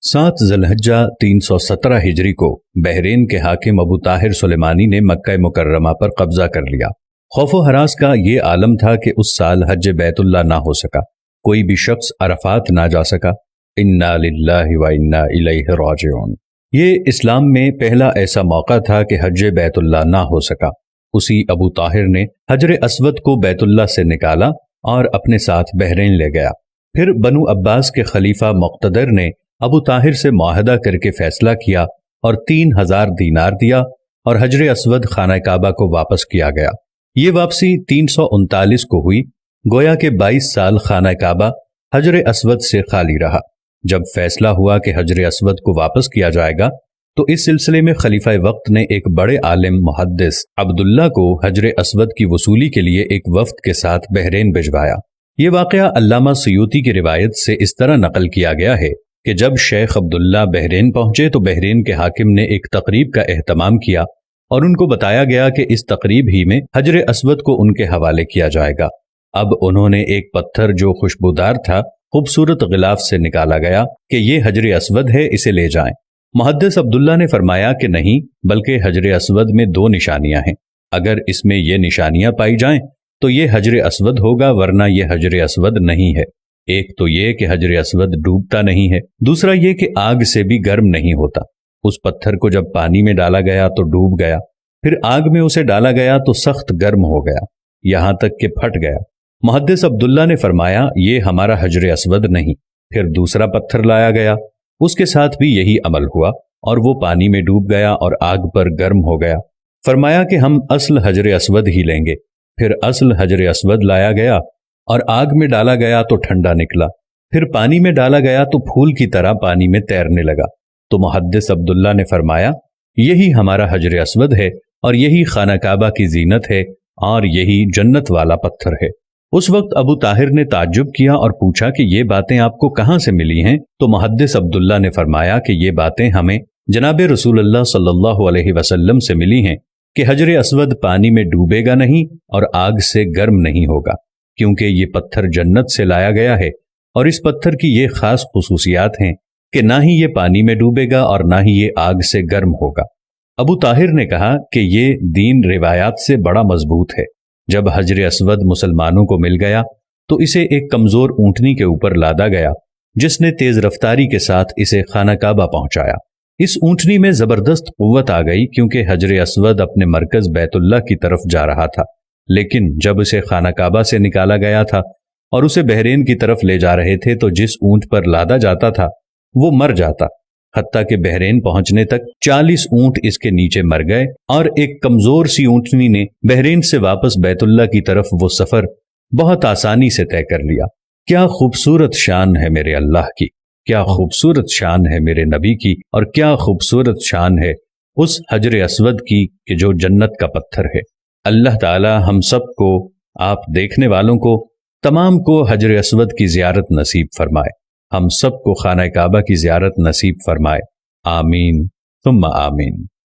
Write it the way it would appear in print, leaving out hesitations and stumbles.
7 ذوالحجہ 317 ہجری کو بحرین کے حاکم ابو طاہر سلیمانی نے مکہ مکرمہ پر قبضہ کر لیا۔ خوف و ہراس کا یہ عالم تھا کہ اس سال حج بیت اللہ نہ ہو سکا، کوئی بھی شخص عرفات نہ جا سکا۔ انا للہ و انا الیہ راجعون۔ یہ اسلام میں پہلا ایسا موقع تھا کہ حج بیت اللہ نہ ہو سکا۔ اسی ابو طاہر نے حجر اسود کو بیت اللہ سے نکالا اور اپنے ساتھ بحرین لے گیا۔ پھر بنو عباس کے خلیفہ مقتدر نے ابو طاہر سے معاہدہ کر کے فیصلہ کیا اور 3000 دینار دیا اور حجر اسود خانہ کعبہ کو واپس کیا گیا۔ یہ واپسی 339 کو ہوئی، گویا کہ 22 سال خانہ کعبہ حجر اسود سے خالی رہا۔ جب فیصلہ ہوا کہ حجر اسود کو واپس کیا جائے گا تو اس سلسلے میں خلیفہ وقت نے ایک بڑے عالم محدث عبداللہ کو حجر اسود کی وصولی کے لیے ایک وفد کے ساتھ بحرین بھجوایا۔ یہ واقعہ علامہ سیوطی کی روایت سے اس طرح نقل کیا گیا ہے کہ جب شیخ عبداللہ بحرین پہنچے تو بحرین کے حاکم نے ایک تقریب کا اہتمام کیا اور ان کو بتایا گیا کہ اس تقریب ہی میں حجر اسود کو ان کے حوالے کیا جائے گا۔ اب انہوں نے ایک پتھر جو خوشبودار تھا خوبصورت غلاف سے نکالا گیا کہ یہ حجر اسود ہے، اسے لے جائیں۔ محدث عبداللہ نے فرمایا کہ نہیں، بلکہ حجر اسود میں 2 نشانیاں ہیں، اگر اس میں یہ نشانیاں پائی جائیں تو یہ حجر اسود ہوگا، ورنہ یہ حجر اسود نہیں ہے۔ ایک تو یہ کہ حجر اسود ڈوبتا نہیں ہے، دوسرا یہ کہ آگ سے بھی گرم نہیں ہوتا۔ اس پتھر کو جب پانی میں ڈالا گیا تو ڈوب گیا، پھر آگ میں اسے ڈالا گیا تو سخت گرم ہو گیا، یہاں تک کہ پھٹ گیا۔ محدث عبداللہ نے فرمایا یہ ہمارا حجر اسود نہیں۔ پھر دوسرا پتھر لایا گیا، اس کے ساتھ بھی یہی عمل ہوا اور وہ پانی میں ڈوب گیا اور آگ پر گرم ہو گیا۔ فرمایا کہ ہم اصل حجر اسود ہی لیں گے۔ پھر اصل حجر اسود لایا گیا اور آگ میں ڈالا گیا تو ٹھنڈا نکلا، پھر پانی میں ڈالا گیا تو پھول کی طرح پانی میں تیرنے لگا۔ تو محدث عبداللہ نے فرمایا یہی ہمارا حجر اسود ہے اور یہی خانہ کعبہ کی زینت ہے اور یہی جنت والا پتھر ہے۔ اس وقت ابو طاہر نے تعجب کیا اور پوچھا کہ یہ باتیں آپ کو کہاں سے ملی ہیں؟ تو محدث عبداللہ نے فرمایا کہ یہ باتیں ہمیں جناب رسول اللہ صلی اللہ علیہ وسلم سے ملی ہیں کہ حجر اسود پانی میں ڈوبے گا نہیں اور آگ سے گرم نہیں ہوگا، کیونکہ یہ پتھر جنت سے لایا گیا ہے اور اس پتھر کی یہ خاص خصوصیات ہیں کہ نہ ہی یہ پانی میں ڈوبے گا اور نہ ہی یہ آگ سے گرم ہوگا۔ ابو طاہر نے کہا کہ یہ دین روایات سے بڑا مضبوط ہے۔ جب حجر اسود مسلمانوں کو مل گیا تو اسے ایک کمزور اونٹنی کے اوپر لادا گیا، جس نے تیز رفتاری کے ساتھ اسے خانہ کعبہ پہنچایا۔ اس اونٹنی میں زبردست قوت آ گئی کیونکہ حجر اسود اپنے مرکز بیت اللہ کی طرف جا رہا تھا، لیکن جب اسے خانہ کعبہ سے نکالا گیا تھا اور اسے بحرین کی طرف لے جا رہے تھے تو جس اونٹ پر لادا جاتا تھا وہ مر جاتا، حتیٰ کہ بحرین پہنچنے تک 40 اونٹ اس کے نیچے مر گئے اور ایک کمزور سی اونٹنی نے بحرین سے واپس بیت اللہ کی طرف وہ سفر بہت آسانی سے طے کر لیا۔ کیا خوبصورت شان ہے میرے اللہ کی، کیا خوبصورت شان ہے میرے نبی کی، اور کیا خوبصورت شان ہے اس حجر اسود کی کہ جو جنت کا پتھر ہے۔ اللہ تعالی ہم سب کو، آپ دیکھنے والوں کو، تمام کو حجر اسود کی زیارت نصیب فرمائے، ہم سب کو خانہ کعبہ کی زیارت نصیب فرمائے، آمین ثم آمین۔